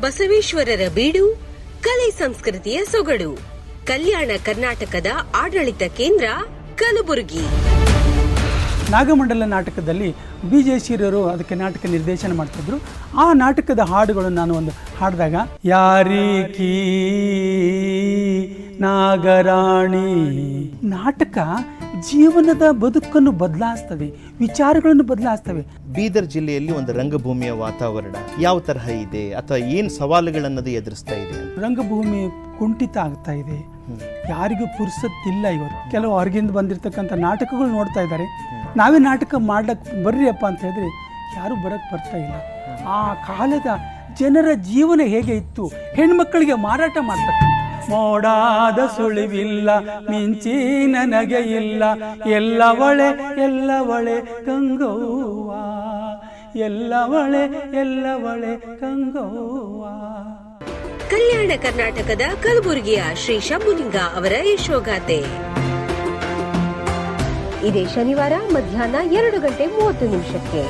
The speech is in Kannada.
ಬಸವೇಶ್ವರರ ಬೀಡು, ಕಲೆ ಸಂಸ್ಕೃತಿಯ ಸೊಗಡು. ಕಲ್ಯಾಣ ಕರ್ನಾಟಕದ ಆಡಳಿತ ಕೇಂದ್ರ ಕಲಬುರಗಿ. ನಾಗಮಂಡಲ ನಾಟಕದಲ್ಲಿ BJ ಅದಕ್ಕೆ ನಾಟಕ ನಿರ್ದೇಶನ ಮಾಡ್ತಿದ್ರು. ಆ ನಾಟಕದ ಹಾಡುಗಳನ್ನು ನಾನು ಒಂದು ಹಾಡಿದಾಗ, ಯಾರೀಕಿ ನಾಗರಾಣಿ. ನಾಟಕ ಜೀವನದ ಬದುಕನ್ನು ಬದಲಾಯಿಸ್ತವೆ, ವಿಚಾರಗಳನ್ನು ಬದಲಾಯಿಸ್ತವೆ. ಬೀದರ್ ಜಿಲ್ಲೆಯಲ್ಲಿ ಒಂದು ರಂಗಭೂಮಿಯ ವಾತಾವರಣ ಯಾವ ತರಹ ಇದೆ ಅಥವಾ ಏನು ಸವಾಲುಗಳನ್ನದು ಎದುರಿಸ್ತಾ ಇದೆ? ರಂಗಭೂಮಿ ಕುಂಠಿತ ಆಗ್ತಾ ಇದೆ, ಯಾರಿಗೂ ಪುರ್ಸತ್ತಿಲ್ಲ. ಇವತ್ತು ಕೆಲವು ಹೊರಗಿಂದ ಬಂದಿರತಕ್ಕಂಥ ನಾಟಕಗಳು ನೋಡ್ತಾ ಇದ್ದಾರೆ. ನಾವೇ ನಾಟಕ ಮಾಡ್ಲಿಕ್ಕೆ ಬರ್ರಿಯಪ್ಪ ಅಂತ ಹೇಳಿದ್ರೆ ಯಾರೂ ಬರೋಕ್ಕೆ ಬರ್ತಾ ಇಲ್ಲ. ಆ ಕಾಲದ ಜನರ ಜೀವನ ಹೇಗೆ ಇತ್ತು, ಹೆಣ್ಮಕ್ಕಳಿಗೆ ಮಾರಾಟ ಮಾಡ್ತಕ್ಕಂಥ. ಮೋಡಾದ ಸುಳಿವಿಲ್ಲ, ಮಿಂಚಿನ ನಗೆ ಇಲ್ಲ, ಎಲ್ಲವಳೆ ಎಲ್ಲವಳೆ ಗಂಗೋವ, ಎಲ್ಲವಳೆ ಎಲ್ಲವಳೆ ಗಂಗೋವ. ಕಲ್ಯಾಣ ಕರ್ನಾಟಕದ ಕಲಬುರಗಿಯ ಶ್ರೀ ಶಂಭುಲಿಂಗ ಅವರ ಯಶೋಗಾಥೆ ಇದೇ ಶನಿವಾರ ಮಧ್ಯಾಹ್ನ 2:30 ನಿಮಿಷಕ್ಕೆ.